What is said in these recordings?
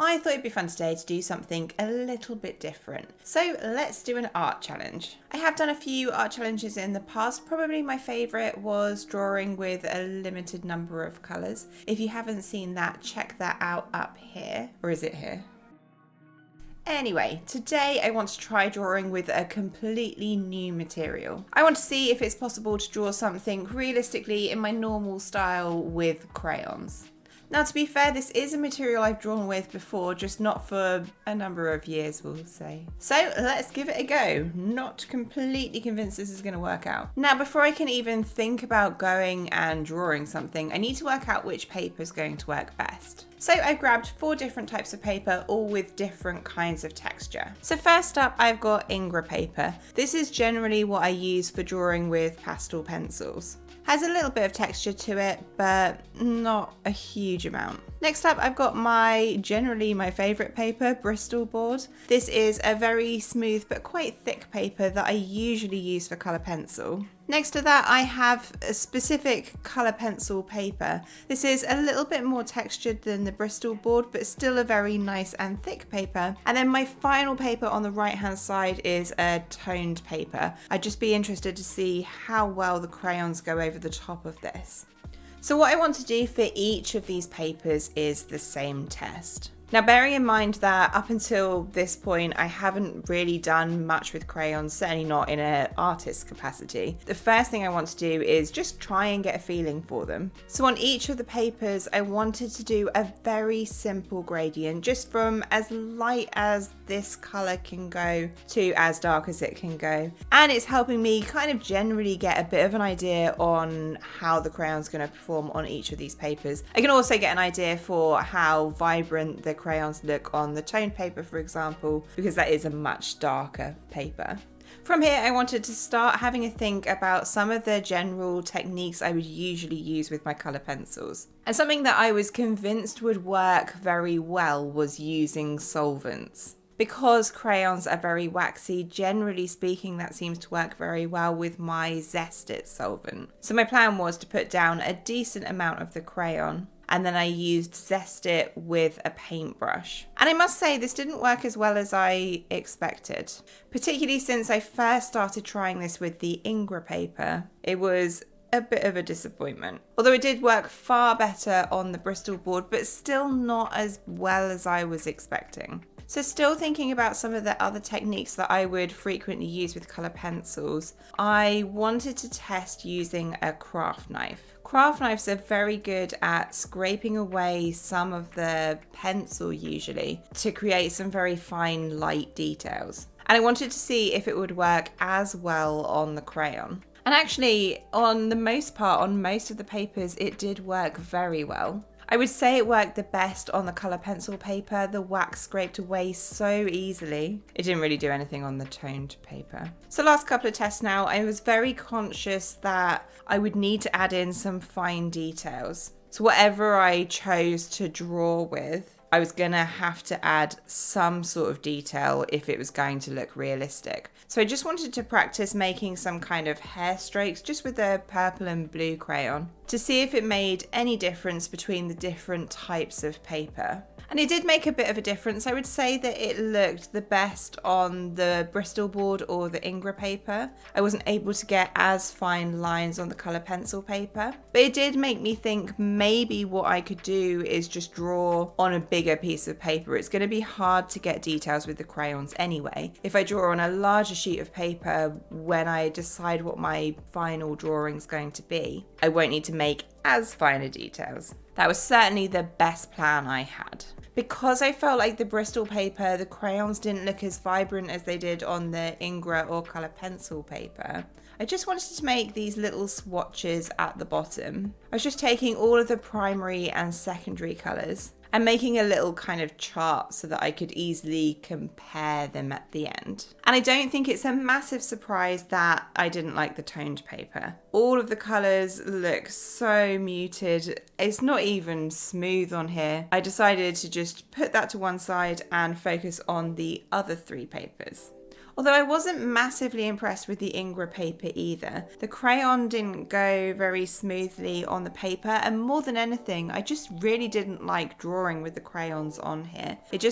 I thought it'd be fun today to do something a little bit different. So let's do an art challenge. I have done a few art challenges in the past. Probably my favourite was drawing with a limited number of colours. If you haven't seen that, check that out up here. Or is it here? Anyway, today I want to try drawing with a completely new material. I want to see if it's possible to draw something realistically in my normal style with crayons. Now, to be fair, this is a material I've drawn with before, just not for a number of years, we'll say. So let's give it a go. Not completely convinced this is going to work out. Now, before I can even think about going and drawing something, I need to work out which paper is going to work best. So I've grabbed 4 different types of paper, all with different kinds of texture. So first up, I've got Ingra paper. This is generally what I use for drawing with pastel pencils. Has a little bit of texture to it, but not a huge amount. Next up, I've got generally my favourite paper, Bristol board. This is a very smooth but quite thick paper that I usually use for colour pencil. Next to that, I have a specific colour pencil paper. This is a little bit more textured than the Bristol board, but still a very nice and thick paper. And then my final paper on the right hand side is a toned paper. I'd just be interested to see how well the crayons go over the top of this. So what I want to do for each of these papers is the same test. Now, bearing in mind that up until this point, I haven't really done much with crayons, certainly not in an artist capacity. The first thing I want to do is just try and get a feeling for them. So on each of the papers, I wanted to do a very simple gradient, just from as light as this color can go to as dark as it can go. And it's helping me kind of generally get a bit of an idea on how the crayon's going to perform on each of these papers. I can also get an idea for how vibrant the crayons look on the toned paper, for example, because that is a much darker paper. From here, I wanted to start having a think about some of the general techniques I would usually use with my colour pencils. And something that I was convinced would work very well was using solvents. Because crayons are very waxy, generally speaking, that seems to work very well with my Zest It solvent. So my plan was to put down a decent amount of the crayon, and then I used Zest It with a paintbrush. And I must say, this didn't work as well as I expected, particularly since I first started trying this with the Ingra paper. It was a bit of a disappointment. Although it did work far better on the Bristol board, but still not as well as I was expecting. So still thinking about some of the other techniques that I would frequently use with colour pencils, I wanted to test using a craft knife. Craft knives are very good at scraping away some of the pencil usually to create some very fine light details. And I wanted to see if it would work as well on the crayon. And actually, on the most part, on most of the papers, it did work very well. I would say it worked the best on the colour pencil paper. The wax scraped away so easily. It didn't really do anything on the toned paper. So last couple of tests now, I was very conscious that I would need to add in some fine details. So whatever I chose to draw with, I was going to have to add some sort of detail if it was going to look realistic. So I just wanted to practice making some kind of hair strokes just with the purple and blue crayon to see if it made any difference between the different types of paper. And it did make a bit of a difference. I would say that it looked the best on the Bristol board or the Ingra paper. I wasn't able to get as fine lines on the colour pencil paper, but it did make me think maybe what I could do is just draw on a bigger piece of paper. It's going to be hard to get details with the crayons anyway. If I draw on a larger sheet of paper when I decide what my final drawing's going to be, I won't need to make as fine a details. That was certainly the best plan I had. Because I felt like the Bristol paper, the crayons didn't look as vibrant as they did on the Ingra or colour pencil paper, I just wanted to make these little swatches at the bottom. I was just taking all of the primary and secondary colours and making a little kind of chart so that I could easily compare them at the end. And I don't think it's a massive surprise that I didn't like the toned paper. All of the colours look so muted. It's not even smooth on here. I decided to just put that to one side and focus on the other 3 papers. Although I wasn't massively impressed with the Ingra paper either. The crayon didn't go very smoothly on the paper, and more than anything, I just really didn't like drawing with the crayons on here. It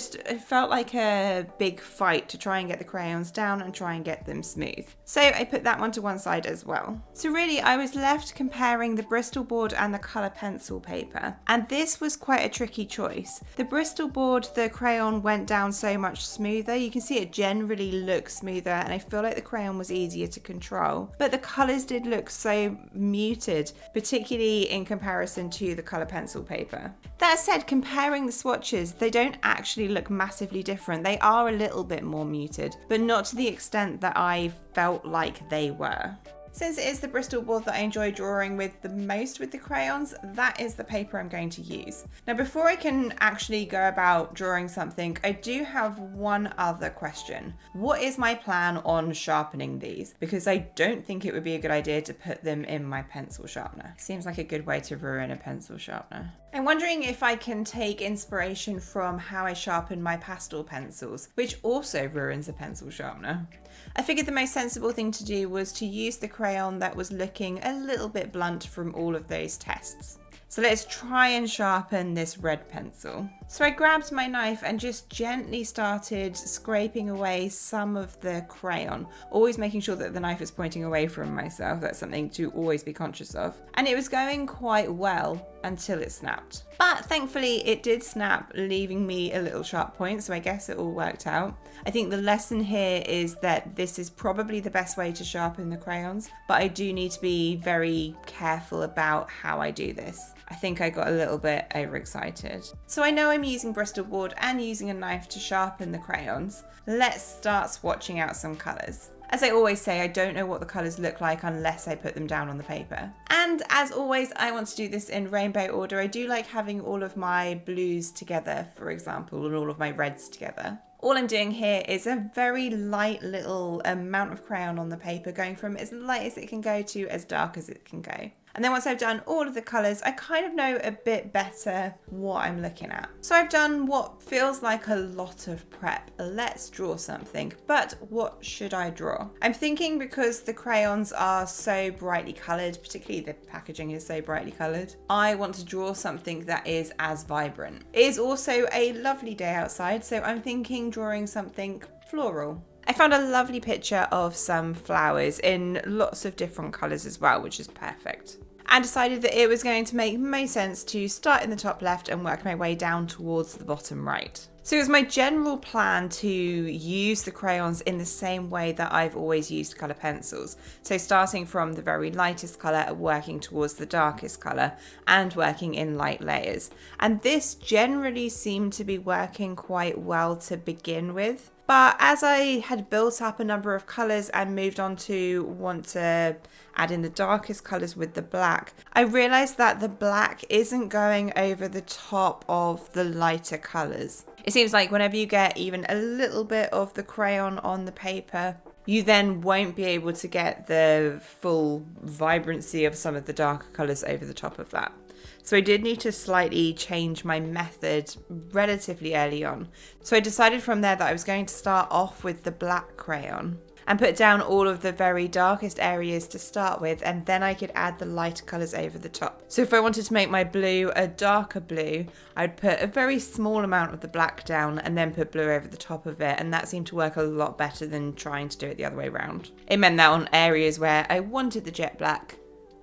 felt like a big fight to try and get the crayons down and try and get them smooth. So I put that one to one side as well. So really I was left comparing the Bristol board and the colour pencil paper. And this was quite a tricky choice. The Bristol board, the crayon went down so much smoother. You can see it generally looks smoother, and I feel like the crayon was easier to control, but the colours did look so muted, particularly in comparison to the colour pencil paper. That said, comparing the swatches, they don't actually look massively different. They are a little bit more muted, but not to the extent that I felt like they were. Since it is the Bristol board that I enjoy drawing with the most with the crayons, that is the paper I'm going to use. Now, before I can actually go about drawing something, I do have one other question. What is my plan on sharpening these? Because I don't think it would be a good idea to put them in my pencil sharpener. Seems like a good way to ruin a pencil sharpener. I'm wondering if I can take inspiration from how I sharpen my pastel pencils, which also ruins a pencil sharpener. I figured the most sensible thing to do was to use the crayon that was looking a little bit blunt from all of those tests. So let's try and sharpen this red pencil. So I grabbed my knife and just gently started scraping away some of the crayon, always making sure that the knife is pointing away from myself. That's something to always be conscious of. And it was going quite well until it snapped. But thankfully it did snap, leaving me a little sharp point, so I guess it all worked out. I think the lesson here is that this is probably the best way to sharpen the crayons, but I do need to be very careful about how I do this. I think I got a little bit overexcited. So I know I'm using Bristol board and using a knife to sharpen the crayons. Let's start swatching out some colours. As I always say, I don't know what the colours look like unless I put them down on the paper. And as always, I want to do this in rainbow order. I do like having all of my blues together, for example, and all of my reds together. All I'm doing here is a very light little amount of crayon on the paper, going from as light as it can go to as dark as it can go. And then once I've done all of the colours, I kind of know a bit better what I'm looking at. So I've done what feels like a lot of prep. Let's draw something. But what should I draw? I'm thinking because the crayons are so brightly coloured, particularly the packaging is so brightly coloured, I want to draw something that is as vibrant. It is also a lovely day outside, so I'm thinking drawing something floral. I found a lovely picture of some flowers in lots of different colours as well, which is perfect. And decided that it was going to make most sense to start in the top left and work my way down towards the bottom right. So it was my general plan to use the crayons in the same way that I've always used colour pencils. So starting from the very lightest colour, working towards the darkest colour, and working in light layers. And this generally seemed to be working quite well to begin with. But as I had built up a number of colours and moved on to want to add in the darkest colours with the black, I realised that the black isn't going over the top of the lighter colours. It seems like whenever you get even a little bit of the crayon on the paper, you then won't be able to get the full vibrancy of some of the darker colours over the top of that. So I did need to slightly change my method relatively early on. So I decided from there that I was going to start off with the black crayon and put down all of the very darkest areas to start with, and then I could add the lighter colours over the top. So if I wanted to make my blue a darker blue, I'd put a very small amount of the black down and then put blue over the top of it, and that seemed to work a lot better than trying to do it the other way around. It meant that on areas where I wanted the jet black,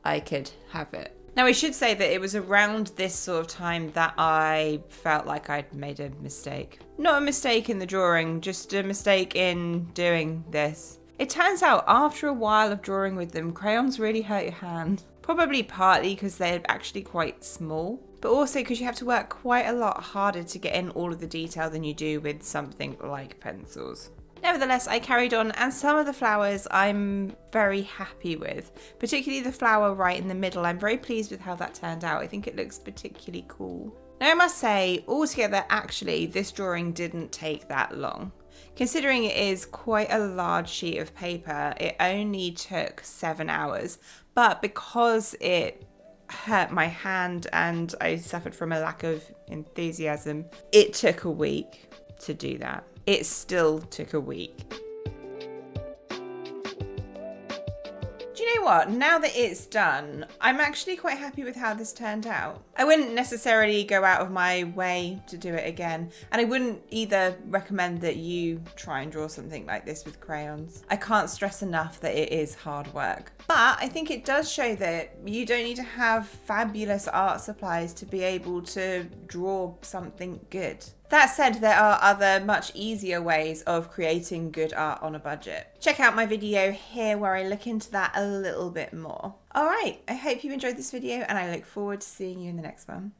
I could have it. Now I should say that it was around this sort of time that I felt like I'd made a mistake. Not a mistake in the drawing, just a mistake in doing this. It turns out after a while of drawing with them, crayons really hurt your hand. Probably partly because they're actually quite small, but also because you have to work quite a lot harder to get in all of the detail than you do with something like pencils. Nevertheless, I carried on, and some of the flowers I'm very happy with, particularly the flower right in the middle. I'm very pleased with how that turned out. I think it looks particularly cool. Now I must say, altogether actually, this drawing didn't take that long. Considering it is quite a large sheet of paper, it only took 7 hours, but because it hurt my hand and I suffered from a lack of enthusiasm, it took a week to do that. It still took a week. what? Now that it's done, I'm actually quite happy with how this turned out. I wouldn't necessarily go out of my way to do it again. And I wouldn't either recommend that you try and draw something like this with crayons. I can't stress enough that it is hard work. But I think it does show that you don't need to have fabulous art supplies to be able to draw something good. That said, there are other much easier ways of creating good art on a budget. Check out my video here where I look into that a little bit more. Alright, I hope you enjoyed this video and I look forward to seeing you in the next one.